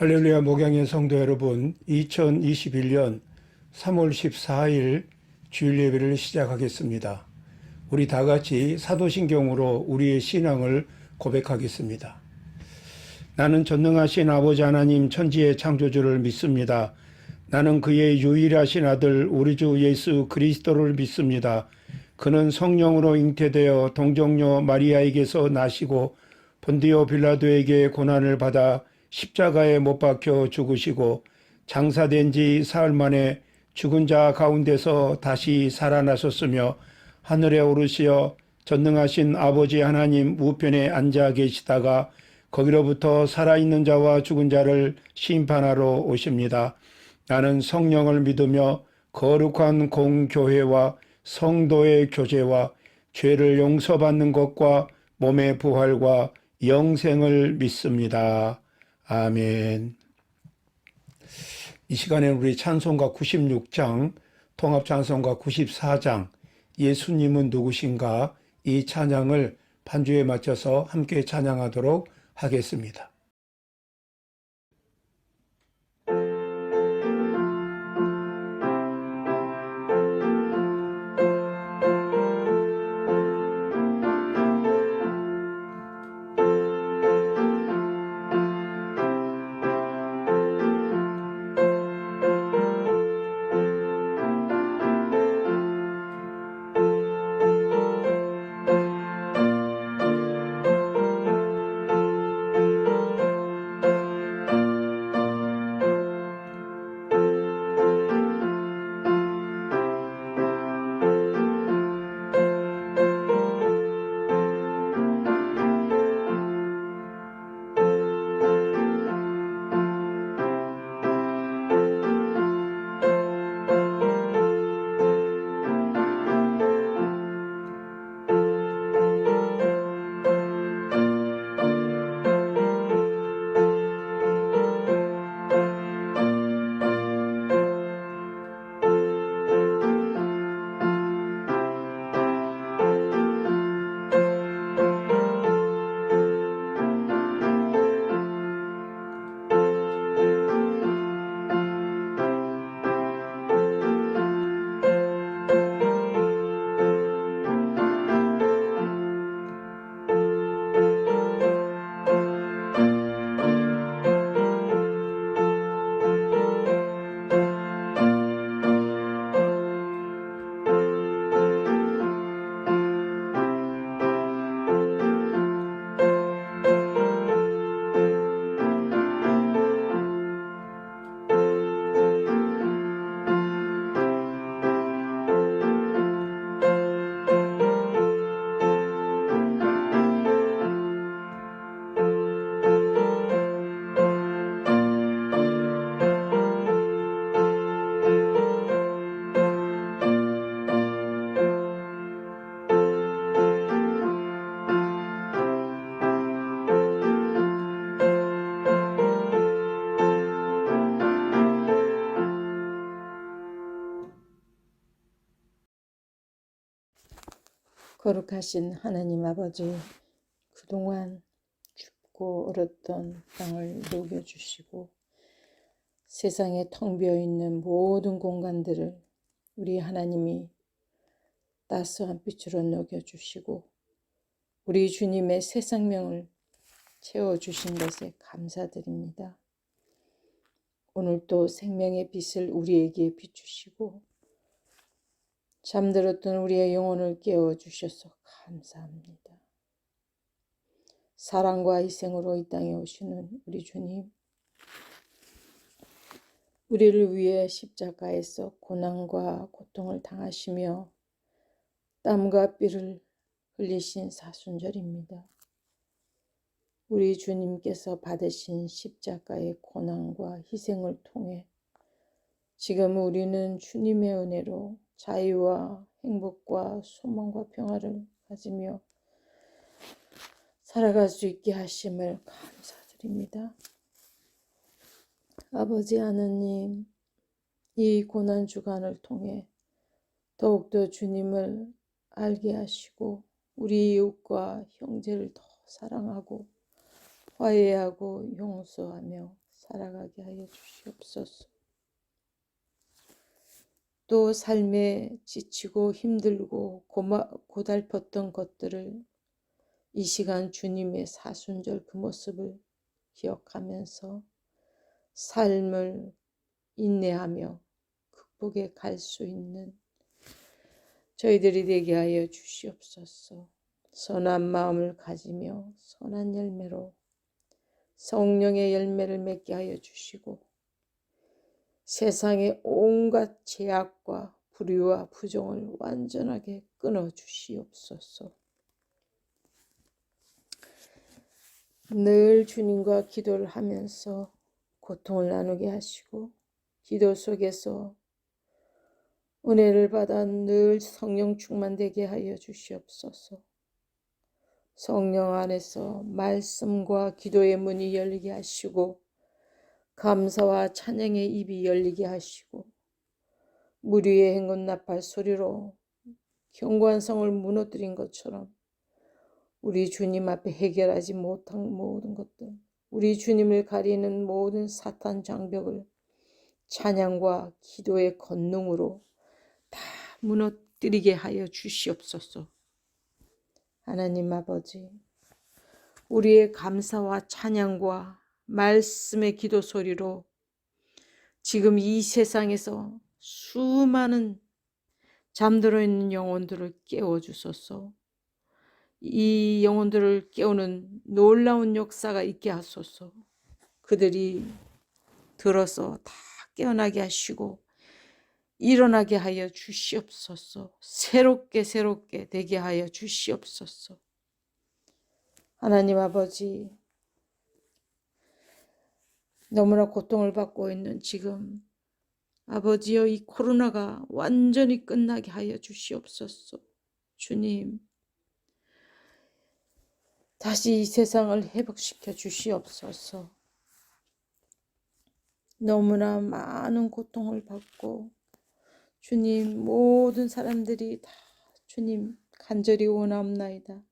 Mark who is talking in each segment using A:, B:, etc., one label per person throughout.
A: 할렐루야 목양의 성도 여러분, 2021년 3월 14일 주일 예배를 시작하겠습니다. 우리 다 같이 사도신경으로 우리의 신앙을 고백하겠습니다. 나는 전능하신 아버지 하나님 천지의 창조주를 믿습니다. 나는 그의 유일하신 아들 우리 주 예수 그리스도를 믿습니다. 그는 성령으로 잉태되어 동정녀 마리아에게서 나시고 본디오 빌라도에게 고난을 받아 십자가에 못 박혀 죽으시고 장사된 지 사흘 만에 죽은 자 가운데서 다시 살아나셨으며 하늘에 오르시어 전능하신 아버지 하나님 우편에 앉아 계시다가 거기로부터 살아있는 자와 죽은 자를 심판하러 오십니다. 나는 성령을 믿으며 거룩한 공교회와 성도의 교제와 죄를 용서받는 것과 몸의 부활과 영생을 믿습니다. 아멘. 이 시간에는 우리 찬송가 96장, 통합찬송가 94장, 예수님은 누구신가, 이 찬양을 반주에 맞춰서 함께 찬양하도록 하겠습니다.
B: 거룩하신 하나님 아버지, 그동안 춥고 얼었던 땅을 녹여주시고 세상에 텅 비어있는 모든 공간들을 우리 하나님이 따스한 빛으로 녹여주시고 우리 주님의 새 생명을 채워주신 것에 감사드립니다. 오늘 또 생명의 빛을 우리에게 비추시고 잠들었던 우리의 영혼을 깨워주셔서 감사합니다. 사랑과 희생으로 이 땅에 오시는 우리 주님, 우리를 위해 십자가에서 고난과 고통을 당하시며 땀과 삐를 흘리신 사순절입니다. 우리 주님께서 받으신 십자가의 고난과 희생을 통해 지금 우리는 주님의 은혜로 자유와 행복과 소망과 평화를 가지며 살아갈 수 있게 하심을 감사드립니다. 아버지 하나님, 이 고난 주간을 통해 더욱더 주님을 알게 하시고 우리 이웃과 형제를 더 사랑하고 화해하고 용서하며 살아가게 하여 주시옵소서. 또 삶에 지치고 힘들고 고달팠던 것들을 이 시간 주님의 사순절 그 모습을 기억하면서 삶을 인내하며 극복해 갈 수 있는 저희들이 되게 하여 주시옵소서. 선한 마음을 가지며 선한 열매로 성령의 열매를 맺게 하여 주시고 세상의 온갖 죄악과 불의와 부정을 완전하게 끊어 주시옵소서. 늘 주님과 기도를 하면서 고통을 나누게 하시고 기도 속에서 은혜를 받아 늘 성령 충만되게 하여 주시옵소서. 성령 안에서 말씀과 기도의 문이 열리게 하시고 감사와 찬양의 입이 열리게 하시고 무리의 행군 나팔 소리로 견고한 성을 무너뜨린 것처럼 우리 주님 앞에 해결하지 못한 모든 것들, 우리 주님을 가리는 모든 사탄 장벽을 찬양과 기도의 권능으로 다 무너뜨리게 하여 주시옵소서. 하나님 아버지, 우리의 감사와 찬양과 말씀의 기도 소리로 지금 이 세상에서 수많은 잠들어 있는 영혼들을 깨워주소서. 이 영혼들을 깨우는 놀라운 역사가 있게 하소서. 그들이 들어서 다 깨어나게 하시고 일어나게 하여 주시옵소서. 새롭게 되게 하여 주시옵소서. 하나님 아버지, 너무나 고통을 받고 있는 지금 아버지여, 이 코로나가 완전히 끝나게 하여 주시옵소서. 주님, 다시 이 세상을 회복시켜 주시옵소서. 너무나 많은 고통을 받고 주님, 모든 사람들이 다 주님 간절히 원하옵나이다.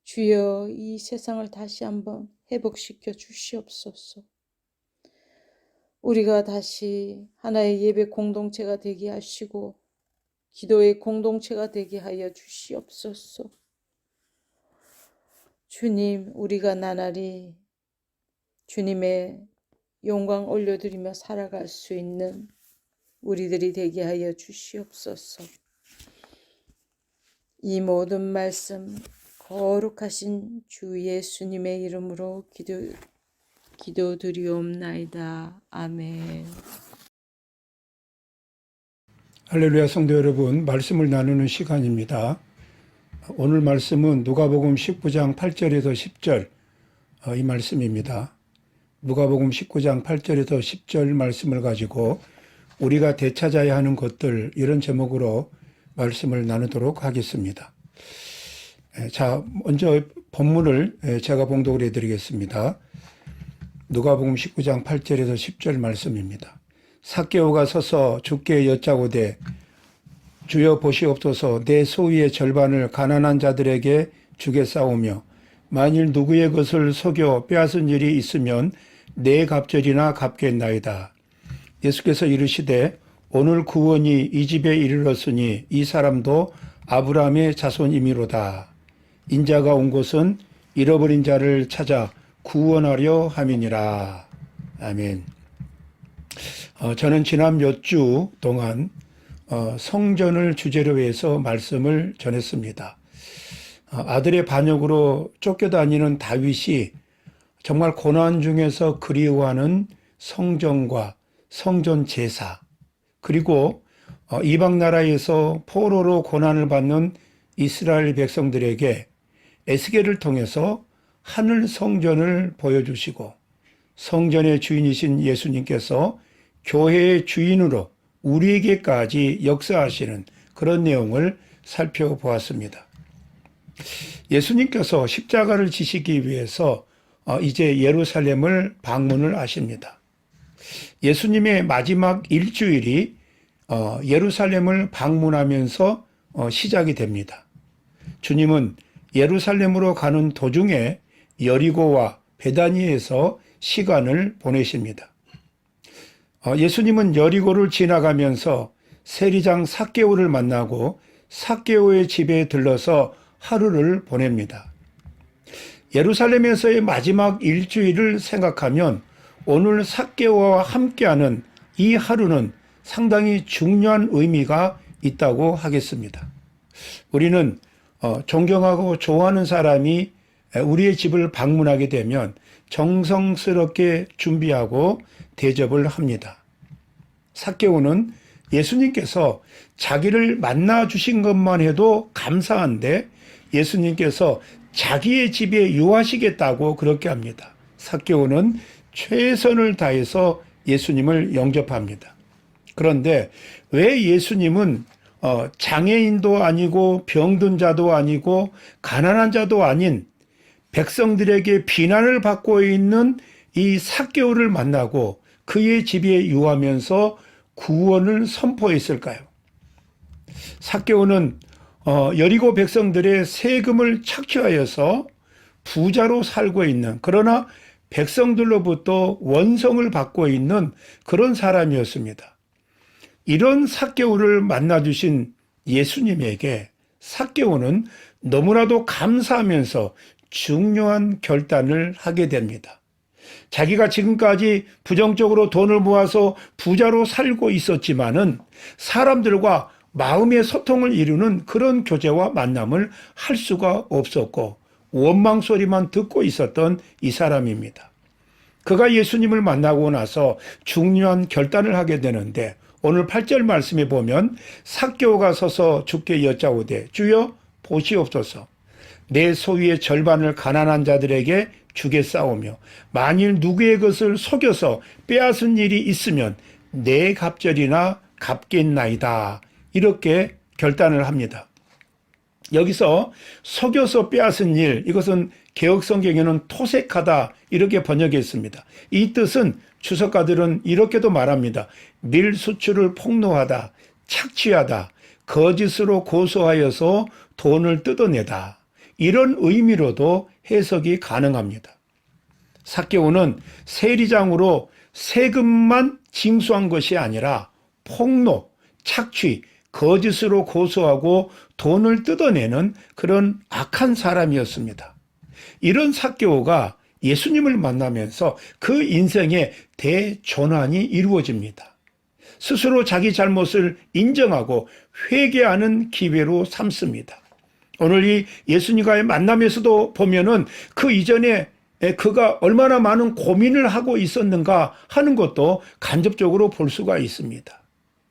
B: 주여, 이 세상을 다시 한번 회복시켜 주시옵소서. 우리가 다시 하나의 예배 공동체가 되게 하시고 기도의 공동체가 되게 하여 주시옵소서. 주님, 우리가 나날이 주님의 영광 올려드리며 살아갈 수 있는 우리들이 되게 하여 주시옵소서. 이 모든 말씀 거룩하신 주 예수님의 이름으로 기도드리옵나이다. 아멘.
A: 할렐루야. 성도 여러분, 말씀을 나누는 시간입니다. 오늘 말씀은 누가복음 19장 8절에서 10절 이 말씀입니다. 누가복음 19장 8절에서 10절 말씀을 가지고 우리가 되찾아야 하는 것들, 이런 제목으로 말씀을 나누도록 하겠습니다. 자, 먼저 본문을 제가 봉독을 해드리겠습니다. 누가복음 19장 8절에서 10절 말씀입니다. 삭개오가 서서 주께 여짜오되 주여 보시옵소서, 내 소유의 절반을 가난한 자들에게 주겠사오며 만일 누구의 것을 속여 빼앗은 일이 있으면 내 갑절이나 갚겠나이다. 예수께서 이르시되 오늘 구원이 이 집에 이르렀으니 이 사람도 아브라함의 자손이미로다. 인자가 온 곳은 잃어버린 자를 찾아 구원하려 함이니라. 아멘. 저는 지난 몇 주 동안 성전을 주제로 해서 말씀을 전했습니다. 아들의 반역으로 쫓겨다니는 다윗이 정말 고난 중에서 그리워하는 성전과 성전 제사, 그리고 이방 나라에서 포로로 고난을 받는 이스라엘 백성들에게 에스겔을 통해서 하늘 성전을 보여주시고 성전의 주인이신 예수님께서 교회의 주인으로 우리에게까지 역사하시는 그런 내용을 살펴보았습니다. 예수님께서 십자가를 지시기 위해서 이제 예루살렘을 방문을 하십니다. 예수님의 마지막 일주일이 예루살렘을 방문하면서 시작이 됩니다. 주님은 예루살렘으로 가는 도중에 여리고와 베다니에서 시간을 보내십니다. 예수님은 여리고를 지나가면서 세리장 삭개오를 만나고 삭개오의 집에 들러서 하루를 보냅니다. 예루살렘에서의 마지막 일주일을 생각하면 오늘 삭개오와 함께하는 이 하루는 상당히 중요한 의미가 있다고 하겠습니다. 우리는 존경하고 좋아하는 사람이 우리의 집을 방문하게 되면 정성스럽게 준비하고 대접을 합니다. 삭개오는 예수님께서 자기를 만나 주신 것만 해도 감사한데 예수님께서 자기의 집에 유하시겠다고 그렇게 합니다. 삭개오는 최선을 다해서 예수님을 영접합니다. 그런데 왜 예수님은 장애인도 아니고 병든 자도 아니고 가난한 자도 아닌 백성들에게 비난을 받고 있는 이 삭개오를 만나고 그의 집에 유하면서 구원을 선포했을까요? 삭개오는 여리고 백성들의 세금을 착취하여서 부자로 살고 있는, 그러나 백성들로부터 원성을 받고 있는 그런 사람이었습니다. 이런 삭개오를 만나주신 예수님에게 삭개오는 너무나도 감사하면서 중요한 결단을 하게 됩니다. 자기가 지금까지 부정적으로 돈을 모아서 부자로 살고 있었지만은 사람들과 마음의 소통을 이루는 그런 교제와 만남을 할 수가 없었고 원망 소리만 듣고 있었던 이 사람입니다. 그가 예수님을 만나고 나서 중요한 결단을 하게 되는데 오늘 8절 말씀에 보면 삭개오가 서서 주께 여짜오되 주여 보시옵소서 내 소유의 절반을 가난한 자들에게 주겠사오며 만일 누구의 것을 속여서 빼앗은 일이 있으면 내 갑절이나 갚겠나이다. 이렇게 결단을 합니다. 여기서 속여서 빼앗은 일, 이것은 개혁성경에는 토색하다 이렇게 번역했습니다. 이 뜻은 주석가들은 이렇게도 말합니다. 밀수출을 폭로하다, 착취하다, 거짓으로 고소하여서 돈을 뜯어내다. 이런 의미로도 해석이 가능합니다. 삭개오는 세리장으로 세금만 징수한 것이 아니라 폭로, 착취, 거짓으로 고소하고 돈을 뜯어내는 그런 악한 사람이었습니다. 이런 삭개오가 예수님을 만나면서 그 인생의 대전환이 이루어집니다. 스스로 자기 잘못을 인정하고 회개하는 기회로 삼습니다. 오늘 이 예수님과의 만남에서도 보면은 그 이전에 그가 얼마나 많은 고민을 하고 있었는가 하는 것도 간접적으로 볼 수가 있습니다.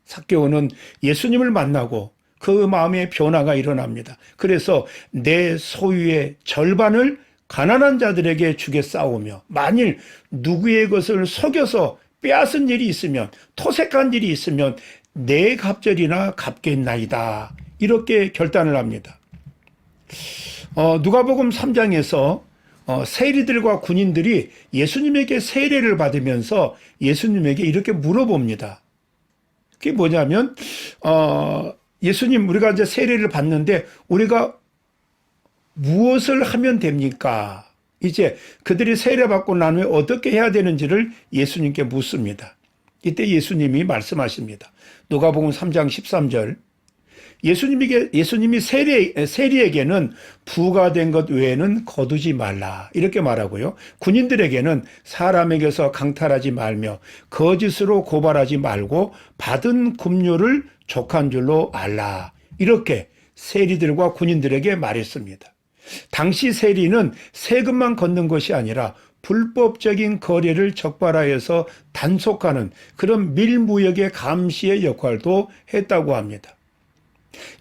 A: 삭개오는 예수님을 만나고 그 마음의 변화가 일어납니다. 그래서 내 소유의 절반을 가난한 자들에게 주겠사오며 만일 누구의 것을 속여서 빼앗은 일이 있으면 토색한 일이 있으면 내 갑절이나 갚겠나이다. 이렇게 결단을 합니다. 누가복음 3장에서 세리들과 군인들이 예수님에게 세례를 받으면서 예수님에게 이렇게 물어봅니다. 그게 뭐냐면 예수님 우리가 이제 세례를 받는데 우리가 무엇을 하면 됩니까? 이제 그들이 세례받고 난 후에 어떻게 해야 되는지를 예수님께 묻습니다. 이때 예수님이 말씀하십니다. 누가복음 3장 13절 예수님이 세리에게는 부과된 것 외에는 거두지 말라 이렇게 말하고요. 군인들에게는 사람에게서 강탈하지 말며 거짓으로 고발하지 말고 받은 급료를 족한 줄로 알라 이렇게 세리들과 군인들에게 말했습니다. 당시 세리는 세금만 걷는 것이 아니라 불법적인 거래를 적발하여서 단속하는 그런 밀무역의 감시의 역할도 했다고 합니다.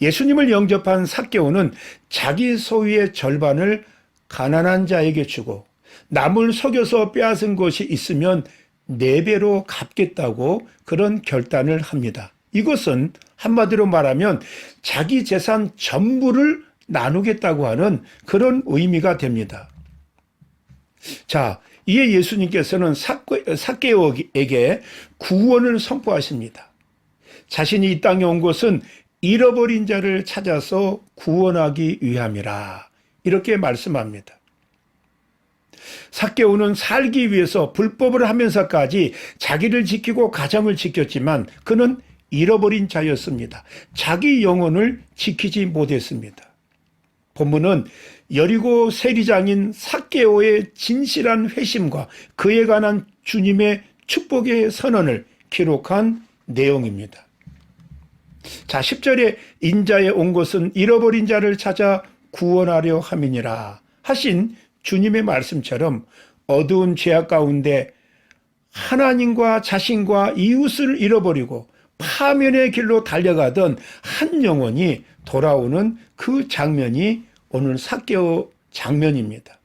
A: 예수님을 영접한 삭개오는 자기 소유의 절반을 가난한 자에게 주고 남을 속여서 빼앗은 것이 있으면 4배로 갚겠다고 그런 결단을 합니다. 이것은 한마디로 말하면 자기 재산 전부를 나누겠다고 하는 그런 의미가 됩니다. 자, 이에 예수님께서는 삭개오에게 구원을 선포하십니다. 자신이 이 땅에 온 것은 잃어버린 자를 찾아서 구원하기 위함이라 이렇게 말씀합니다. 삭개오는 살기 위해서 불법을 하면서까지 자기를 지키고 가정을 지켰지만 그는 잃어버린 자였습니다. 자기 영혼을 지키지 못했습니다. 본문은 여리고 세리장인 삭개오의 진실한 회심과 그에 관한 주님의 축복의 선언을 기록한 내용입니다. 자, 10절에 인자에 온 것은 잃어버린 자를 찾아 구원하려 함이니라 하신 주님의 말씀처럼 어두운 죄악 가운데 하나님과 자신과 이웃을 잃어버리고 파멸의 길로 달려가던 한 영혼이 돌아오는 그 장면이 오늘 삭개오 장면입니다.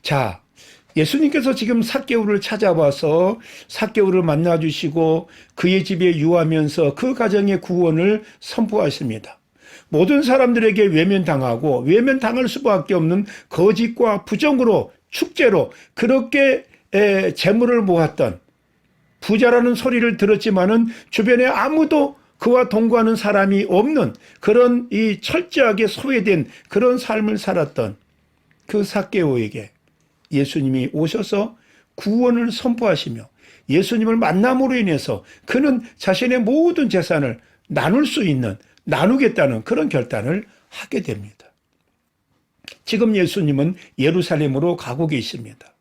A: 자, 예수님께서 지금 삭개오를 찾아와서 삭개오를 만나주시고 그의 집에 유하면서 그 가정의 구원을 선포하십니다. 모든 사람들에게 외면당하고 외면당할 수밖에 없는 거짓과 부정으로 축제로 그렇게 재물을 모았던 부자라는 소리를 들었지만은 주변에 아무도 그와 동거하는 사람이 없는 그런 이 철저하게 소외된 그런 삶을 살았던 그 삭개오에게 예수님이 오셔서 구원을 선포하시며 예수님을 만남으로 인해서 그는 자신의 모든 재산을 나누겠다는 그런 결단을 하게 됩니다. 지금 예수님은 예루살렘으로 가고 계십니다.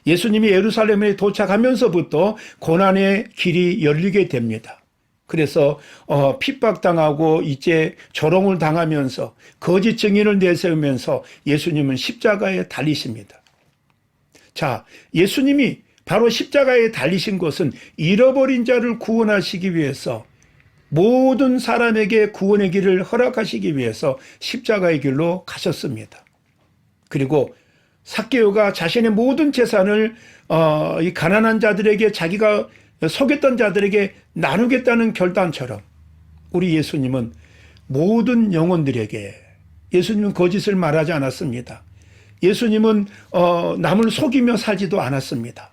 A: 예수님이 예루살렘에 도착하면서부터 고난의 길이 열리게 됩니다. 그래서 핍박당하고 이제 조롱을 당하면서 거짓 증인을 내세우면서 예수님은 십자가에 달리십니다. 자, 예수님이 바로 십자가에 달리신 것은 잃어버린 자를 구원하시기 위해서 모든 사람에게 구원의 길을 허락하시기 위해서 십자가의 길로 가셨습니다. 그리고 삭개오가 자신의 모든 재산을 이 가난한 자들에게 자기가 속였던 자들에게 나누겠다는 결단처럼 우리 예수님은 모든 영혼들에게 예수님은 거짓을 말하지 않았습니다. 예수님은 남을 속이며 살지도 않았습니다.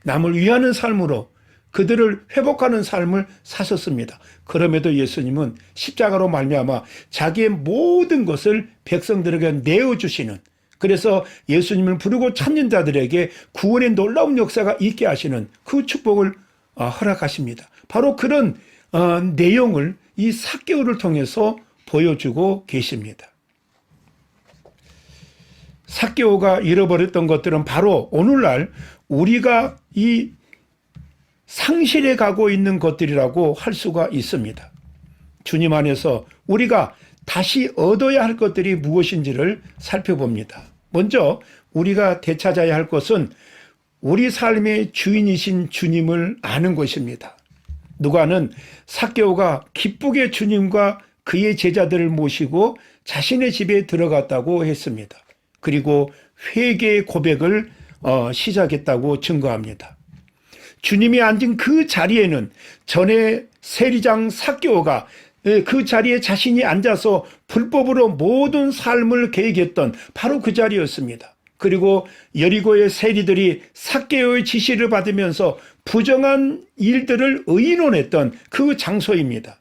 A: 남을 위하는 삶으로 그들을 회복하는 삶을 사셨습니다. 그럼에도 예수님은 십자가로 말미암아 자기의 모든 것을 백성들에게 내어주시는 그래서 예수님을 부르고 찾는 자들에게 구원의 놀라운 역사가 있게 하시는 그 축복을 허락하십니다. 바로 그런 내용을 이 삭개오를 통해서 보여주고 계십니다. 삭개오가 잃어버렸던 것들은 바로 오늘날 우리가 이 상실해 가고 있는 것들이라고 할 수가 있습니다. 주님 안에서 우리가 다시 얻어야 할 것들이 무엇인지를 살펴봅니다. 먼저 우리가 되찾아야 할 것은 우리 삶의 주인이신 주님을 아는 것입니다. 누가는 삭개오가 기쁘게 주님과 그의 제자들을 모시고 자신의 집에 들어갔다고 했습니다. 그리고 회개의 고백을 시작했다고 증거합니다. 주님이 앉은 그 자리에는 전에 세리장 삭개오가 그 자리에 자신이 앉아서 불법으로 모든 삶을 계획했던 바로 그 자리였습니다. 그리고 여리고의 세리들이 삭개오의 지시를 받으면서 부정한 일들을 의논했던 그 장소입니다.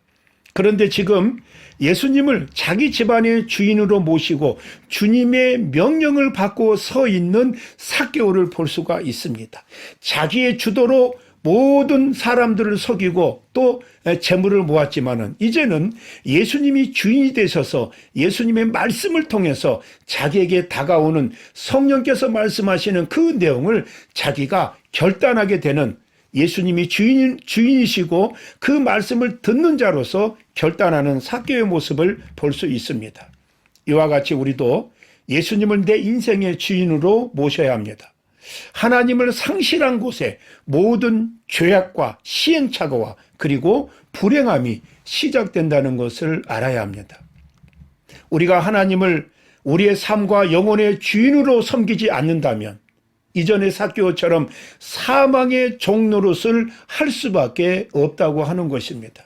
A: 그런데 지금 예수님을 자기 집안의 주인으로 모시고 주님의 명령을 받고 서 있는 삭개오를 볼 수가 있습니다. 자기의 주도로 모든 사람들을 속이고 또 재물을 모았지만은 이제는 예수님이 주인이 되셔서 예수님의 말씀을 통해서 자기에게 다가오는 성령께서 말씀하시는 그 내용을 자기가 결단하게 되는 예수님이 주인이시고 그 말씀을 듣는 자로서 결단하는 삭개오의 모습을 볼 수 있습니다. 이와 같이 우리도 예수님을 내 인생의 주인으로 모셔야 합니다. 하나님을 상실한 곳에 모든 죄악과 시행착오와 그리고 불행함이 시작된다는 것을 알아야 합니다. 우리가 하나님을 우리의 삶과 영혼의 주인으로 섬기지 않는다면 이전의 삭개오처럼 사망의 종노릇을 할 수밖에 없다고 하는 것입니다.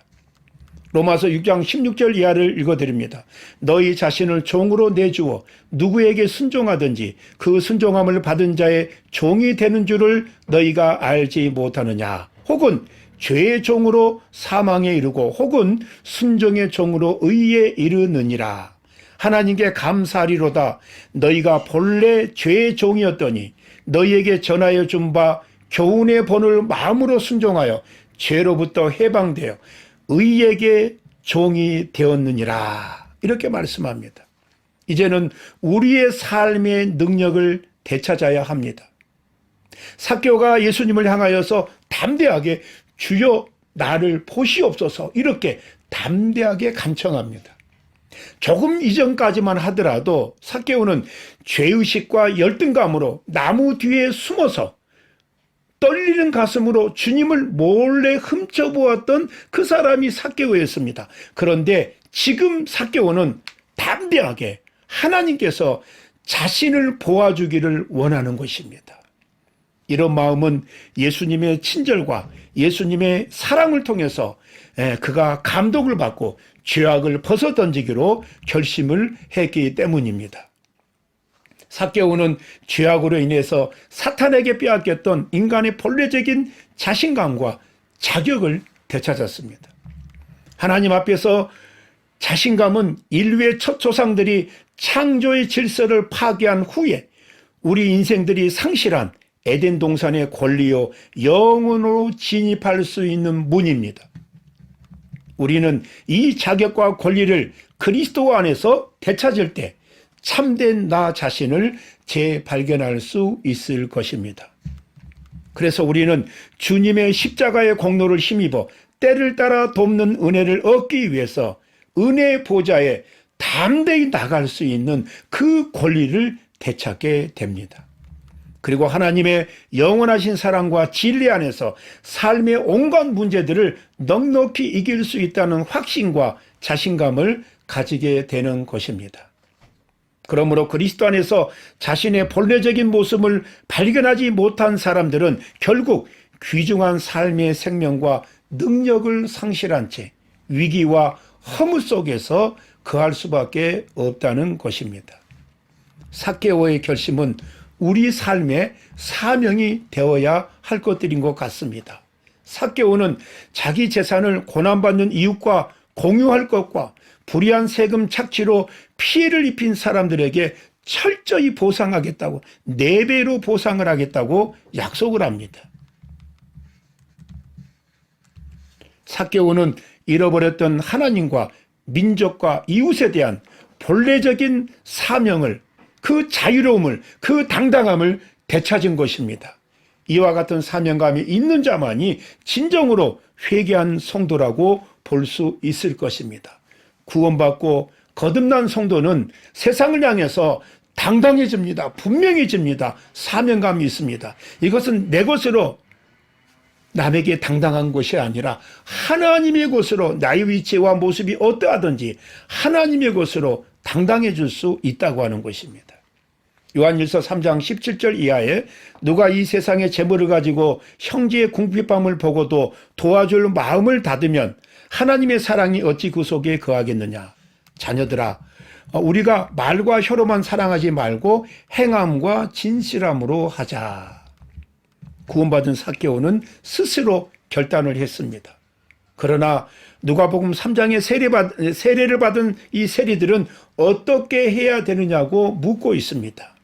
A: 로마서 6장 16절 이하를 읽어드립니다. 너희 자신을 종으로 내주어 누구에게 순종하든지 그 순종함을 받은 자의 종이 되는 줄을 너희가 알지 못하느냐. 혹은 죄의 종으로 사망에 이르고 혹은 순종의 종으로 의에 이르느니라 하나님께 감사하리로다. 너희가 본래 죄의 종이었더니 너희에게 전하여 준 바 교훈의 본을 마음으로 순종하여 죄로부터 해방되어 의에게 종이 되었느니라. 이렇게 말씀합니다. 이제는 우리의 삶의 능력을 되찾아야 합니다. 삭개오가 예수님을 향하여서 담대하게 주여 나를 보시옵소서 이렇게 담대하게 간청합니다. 조금 이전까지만 하더라도 삭개오는 죄의식과 열등감으로 나무 뒤에 숨어서 떨리는 가슴으로 주님을 몰래 훔쳐보았던 그 사람이 삭개오였습니다. 그런데 지금 삭개오는 담대하게 하나님께서 자신을 보아주기를 원하는 것입니다. 이런 마음은 예수님의 친절과 예수님의 사랑을 통해서 그가 감동을 받고 죄악을 벗어던지기로 결심을 했기 때문입니다. 삭개오는 죄악으로 인해서 사탄에게 빼앗겼던 인간의 본래적인 자신감과 자격을 되찾았습니다. 하나님 앞에서 자신감은 인류의 첫 조상들이 창조의 질서를 파괴한 후에 우리 인생들이 상실한 에덴 동산의 권리요 영혼으로 진입할 수 있는 문입니다. 우리는 이 자격과 권리를 그리스도 안에서 되찾을 때 참된 나 자신을 재발견할 수 있을 것입니다. 그래서 우리는 주님의 십자가의 공로를 힘입어 때를 따라 돕는 은혜를 얻기 위해서 은혜의 보좌에 담대히 나갈 수 있는 그 권리를 되찾게 됩니다. 그리고 하나님의 영원하신 사랑과 진리 안에서 삶의 온갖 문제들을 넉넉히 이길 수 있다는 확신과 자신감을 가지게 되는 것입니다. 그러므로 그리스도 안에서 자신의 본래적인 모습을 발견하지 못한 사람들은 결국 귀중한 삶의 생명과 능력을 상실한 채 위기와 허무 속에서 거할 수밖에 없다는 것입니다. 삭개오의 결심은 우리 삶의 사명이 되어야 할 것들인 것 같습니다. 삭개오는 자기 재산을 고난받는 이웃과 공유할 것과 불의한 세금 착취로 피해를 입힌 사람들에게 철저히 보상하겠다고 4배로 보상을 하겠다고 약속을 합니다. 삭개오는 잃어버렸던 하나님과 민족과 이웃에 대한 본래적인 사명을 그 자유로움을 그 당당함을 되찾은 것입니다. 이와 같은 사명감이 있는 자만이 진정으로 회개한 성도라고 볼 수 있을 것입니다. 구원받고 거듭난 성도는 세상을 향해서 당당해집니다. 분명해집니다. 사명감이 있습니다. 이것은 내 것으로 남에게 당당한 것이 아니라 하나님의 것으로 나의 위치와 모습이 어떠하든지 하나님의 것으로 당당해질 수 있다고 하는 것입니다. 요한일서 3장 17절 이하에 누가 이 세상의 재물을 가지고 형제의 궁핍함을 보고도 도와줄 마음을 닫으면 하나님의 사랑이 어찌 그 속에 거하겠느냐. 자녀들아, 우리가 말과 혀로만 사랑하지 말고 행함과 진실함으로 하자. 구원받은 삭개오는 스스로 결단을 했습니다. 그러나 누가복음 3장에 세례를 받은 이 세리들은 어떻게 해야 되느냐고 묻고 있습니다.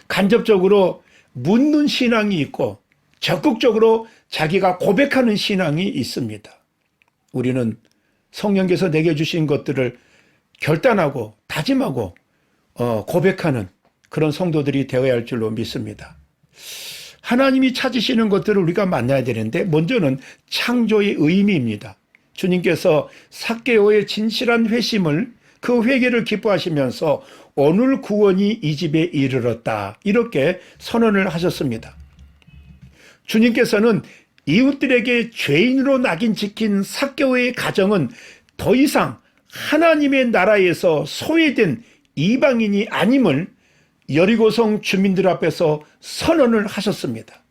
A: 간접적으로 묻는 신앙이 있고 적극적으로 자기가 고백하는 신앙이 있습니다. 우리는 성령께서 내게 주신 것들을 결단하고 다짐하고 고백하는 그런 성도들이 되어야 할 줄로 믿습니다. 하나님이 찾으시는 것들을 우리가 만나야 되는데 먼저는 창조의 의미입니다. 주님께서 삭개오의 진실한 회심을 그 회개를 기뻐하시면서 오늘 구원이 이 집에 이르렀다 이렇게 선언을 하셨습니다. 주님께서는 이웃들에게 죄인으로 낙인 찍힌 삭개오의 가정은 더 이상 하나님의 나라에서 소외된 이방인이 아님을 여리고성 주민들 앞에서 선언을 하셨습니다.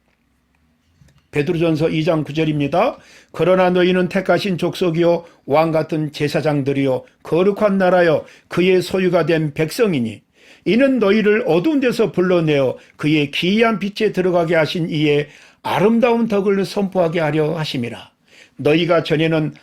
A: 베드로전서 2장 9절입니다. 그러나 너희는 택하신 족속이요 왕같은 제사장들이요 거룩한 나라요 그의 소유가 된 백성이니 이는 너희를 어두운 데서 불러내어 그의 기이한 빛에 들어가게 하신 이의 아름다운 덕을 선포하게 하려 하심이라. 너희가 전에는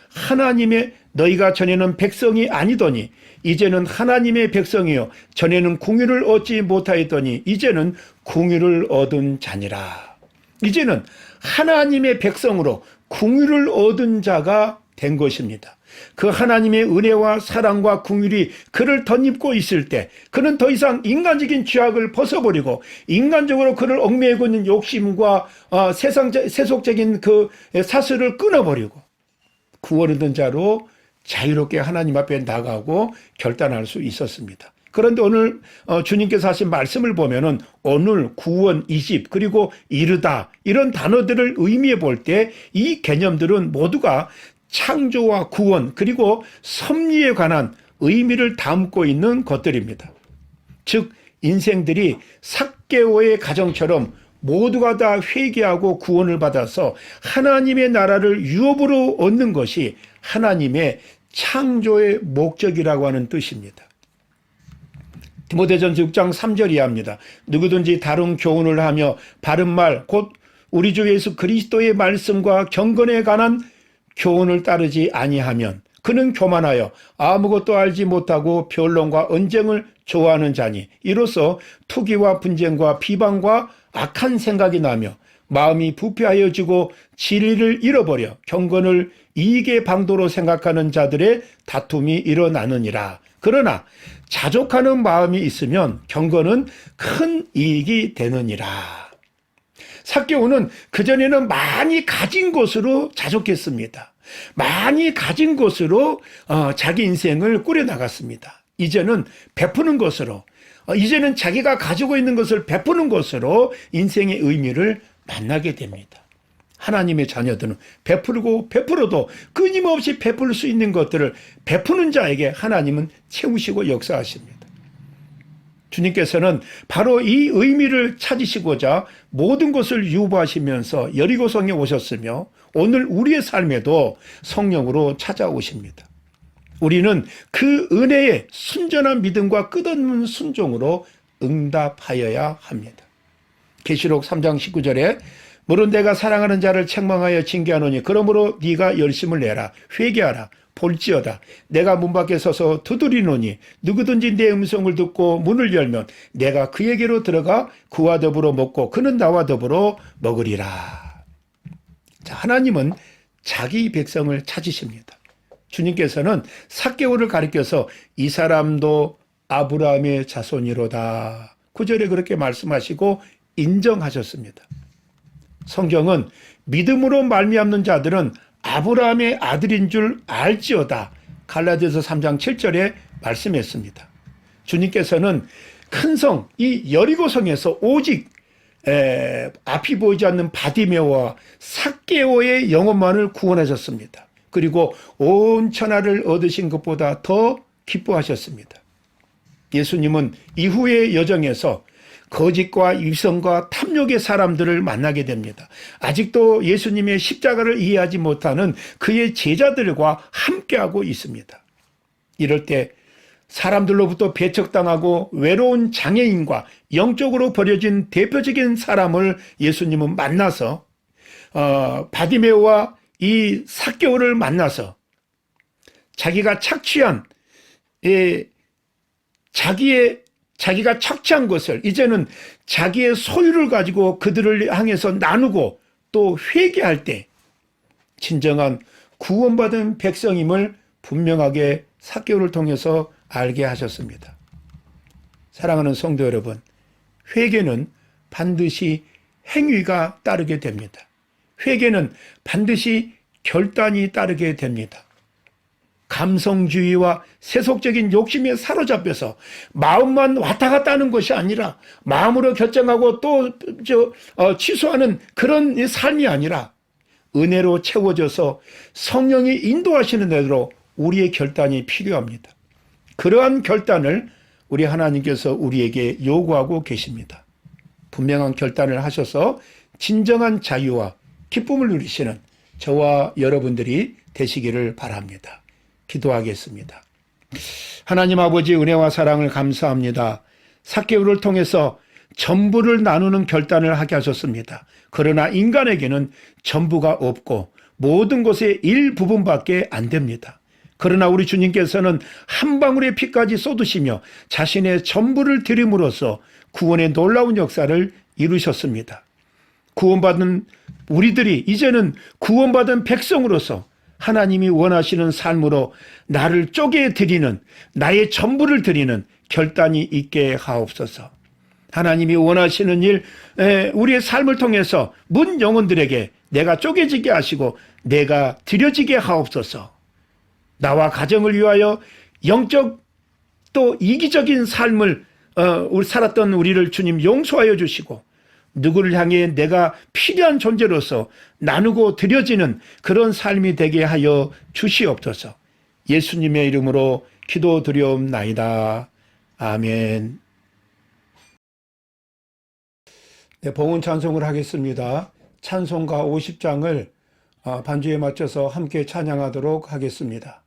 A: 백성이 아니더니 이제는 하나님의 백성이요 전에는 궁유를 얻지 못하였더니 이제는 궁유를 얻은 자니라. 이제는 하나님의 백성으로 궁유를 얻은 자가 된 것입니다. 그 하나님의 은혜와 사랑과 궁율이 그를 덧입고 있을 때 그는 더 이상 인간적인 죄악을 벗어버리고 인간적으로 그를 얽매이고 있는 욕심과 세속적인 그 사슬을 끊어버리고 구원 얻은 자로 자유롭게 하나님 앞에 나가고 결단할 수 있었습니다. 그런데 오늘 주님께서 하신 말씀을 보면은 오늘, 구원, 이집, 그리고 이르다 이런 단어들을 의미해 볼 때 이 개념들은 모두가 창조와 구원 그리고 섭리에 관한 의미를 담고 있는 것들입니다. 즉 인생들이 삭개오의 가정처럼 모두가 다 회개하고 구원을 받아서 하나님의 나라를 유업으로 얻는 것이 하나님의 창조의 목적이라고 하는 뜻입니다. 디모데전서 6장 3절 이하입니다. 누구든지 다른 교훈을 하며 바른 말 곧 우리 주 예수 그리스도의 말씀과 경건에 관한 교훈을 따르지 아니하면 그는 교만하여 아무것도 알지 못하고 변론과 언쟁을 좋아하는 자니 이로써 투기와 분쟁과 비방과 악한 생각이 나며 마음이 부패하여지고 진리를 잃어버려 경건을 이익의 방도로 생각하는 자들의 다툼이 일어나느니라. 그러나 자족하는 마음이 있으면 경건은 큰 이익이 되느니라. 삭개오는 그전에는 많이 가진 것으로 자족했습니다. 많이 가진 것으로 자기 인생을 꾸려나갔습니다. 이제는 베푸는 것으로, 이제는 자기가 가지고 있는 것을 베푸는 것으로 인생의 의미를 만나게 됩니다. 하나님의 자녀들은 베풀고 베풀어도 끊임없이 베풀 수 있는 것들을 베푸는 자에게 하나님은 채우시고 역사하십니다. 주님께서는 바로 이 의미를 찾으시고자 모든 것을 유보하시면서 여리고성에 오셨으며 오늘 우리의 삶에도 성령으로 찾아오십니다. 우리는 그 은혜의 순전한 믿음과 끝없는 순종으로 응답하여야 합니다. 계시록 3장 19절에 물은 내가 사랑하는 자를 책망하여 징계하노니 그러므로 네가 열심을 내라 회개하라 볼지어다 내가 문 밖에 서서 두드리노니 누구든지 내 음성을 듣고 문을 열면 내가 그에게로 들어가 그와 더불어 먹고 그는 나와 더불어 먹으리라. 자, 하나님은 자기 백성을 찾으십니다. 주님께서는 삭개오를 가리켜서 이 사람도 아브라함의 자손이로다 9절에 그렇게 말씀하시고 인정하셨습니다. 성경은 믿음으로 말미암는 자들은 아브라함의 아들인 줄 알지어다 갈라디아서 3장 7절에 말씀했습니다. 주님께서는 큰 성 이 여리고성에서 오직 앞이 보이지 않는 바디메오와 삭개오의 영혼만을 구원하셨습니다. 그리고 온 천하를 얻으신 것보다 더 기뻐하셨습니다. 예수님은 이후의 여정에서 거짓과 위선과 탐욕의 사람들을 만나게 됩니다. 아직도 예수님의 십자가를 이해하지 못하는 그의 제자들과 함께하고 있습니다. 이럴 때 사람들로부터 배척당하고 외로운 장애인과 영적으로 버려진 대표적인 사람을 예수님은 만나서 바디메오와 이 삭개오를 만나서 자기가 착취한 자기가 착취한 것을 이제는 자기의 소유를 가지고 그들을 향해서 나누고 또 회개할 때 진정한 구원받은 백성임을 분명하게 삭개오를 통해서 알게 하셨습니다. 사랑하는 성도 여러분, 회개는 반드시 행위가 따르게 됩니다. 회개는 반드시 결단이 따르게 됩니다. 감성주의와 세속적인 욕심에 사로잡혀서 마음만 왔다 갔다 하는 것이 아니라 마음으로 결정하고 또 취소하는 그런 삶이 아니라 은혜로 채워져서 성령이 인도하시는 대로 우리의 결단이 필요합니다. 그러한 결단을 우리 하나님께서 우리에게 요구하고 계십니다. 분명한 결단을 하셔서 진정한 자유와 기쁨을 누리시는 저와 여러분들이 되시기를 바랍니다. 기도하겠습니다. 하나님 아버지 은혜와 사랑을 감사합니다. 삭개오를 통해서 전부를 나누는 결단을 하게 하셨습니다. 그러나 인간에게는 전부가 없고 모든 것의 일부분밖에 안 됩니다. 그러나 우리 주님께서는 한 방울의 피까지 쏟으시며 자신의 전부를 드림으로써 구원의 놀라운 역사를 이루셨습니다. 구원받은 우리들이 이제는 구원받은 백성으로서 하나님이 원하시는 삶으로 나를 쪼개 드리는, 나의 전부를 드리는 결단이 있게 하옵소서. 하나님이 원하시는 일, 우리의 삶을 통해서 문 영혼들에게 내가 쪼개지게 하시고 내가 드려지게 하옵소서. 나와 가정을 위하여 영적 또 이기적인 삶을 살았던 우리를 주님 용서하여 주시고, 누구를 향해 내가 필요한 존재로서 나누고 드려지는 그런 삶이 되게 하여 주시옵소서. 예수님의 이름으로 기도드리옵나이다. 아멘. 네, 봉헌 찬송을 하겠습니다. 찬송가 50장을 반주에 맞춰서 함께 찬양하도록 하겠습니다.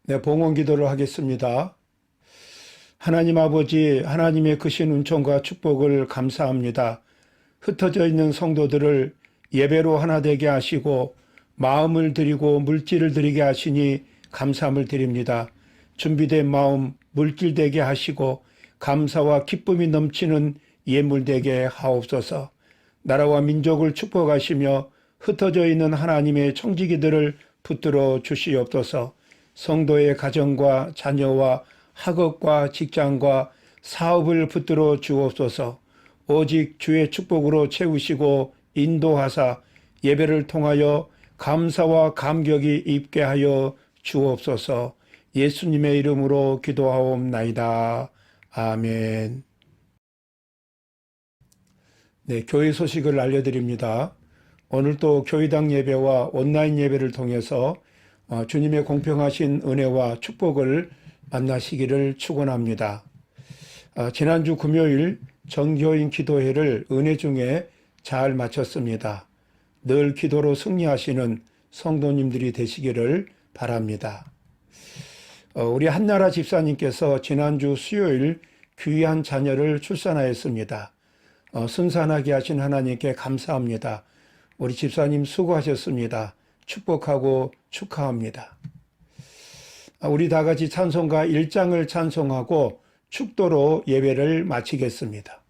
A: 네, 봉헌 기도를 하겠습니다. 하나님 아버지, 하나님의 크신 은총과 축복을 감사합니다. 흩어져 있는 성도들을 예배로 하나 되게 하시고 마음을 드리고 물질을 드리게 하시니 감사함을 드립니다. 준비된 마음 물질되게 하시고 감사와 기쁨이 넘치는 예물되게 하옵소서. 나라와 민족을 축복하시며 흩어져 있는 하나님의 청지기들을 붙들어 주시옵소서. 성도의 가정과 자녀와 학업과 직장과 사업을 붙들어 주옵소서. 오직 주의 축복으로 채우시고 인도하사 예배를 통하여 감사와 감격이 입게 하여 주옵소서. 예수님의 이름으로 기도하옵나이다. 아멘. 네, 교회 소식을 알려드립니다. 오늘 또 교회당 예배와 온라인 예배를 통해서 주님의 공평하신 은혜와 축복을 만나시기를 축원합니다. 지난주 금요일 정교인 기도회를 은혜 중에 잘 마쳤습니다. 늘 기도로 승리하시는 성도님들이 되시기를 바랍니다. 우리 한나라 집사님께서 지난주 수요일 귀한 자녀를 출산하였습니다. 순산하게 하신 하나님께 감사합니다. 우리 집사님 수고하셨습니다. 축복하고 축하합니다. 우리 다 같이 찬송가 1장을 찬송하고 축도로 예배를 마치겠습니다.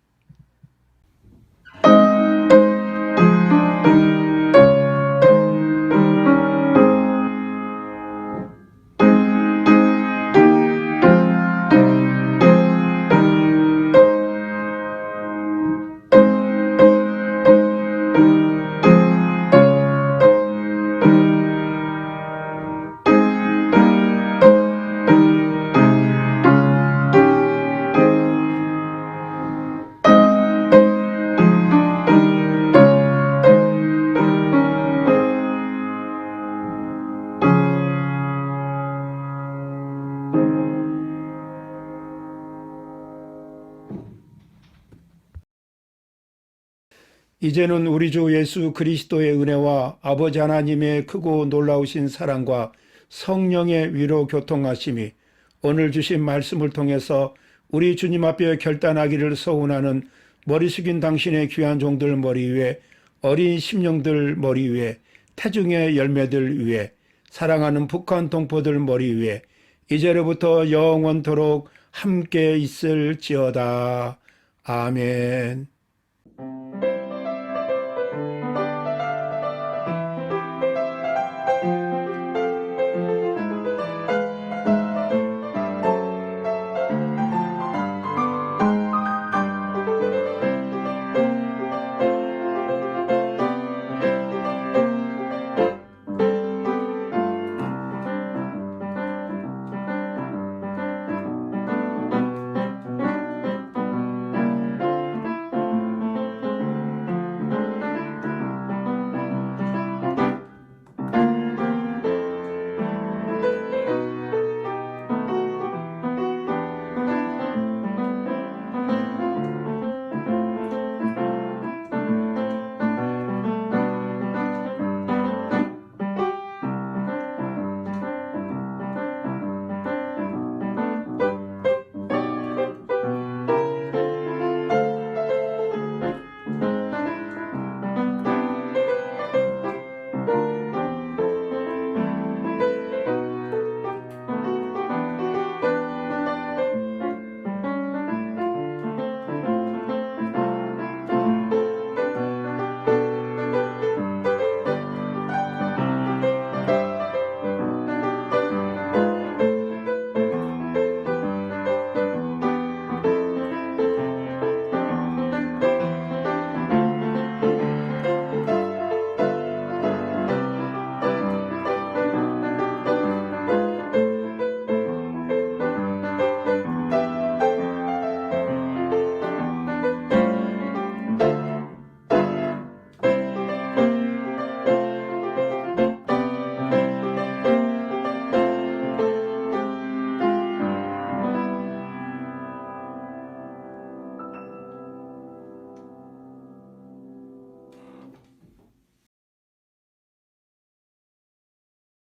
A: 이제는 우리 주 예수 그리스도의 은혜와 아버지 하나님의 크고 놀라우신 사랑과 성령의 위로 교통하심이 오늘 주신 말씀을 통해서 우리 주님 앞에 결단하기를 소원하는 머리 숙인 당신의 귀한 종들 머리 위에, 어린 심령들 머리 위에, 태중의 열매들 위에, 사랑하는 북한 동포들 머리 위에 이제로부터 영원토록 함께 있을지어다. 아멘.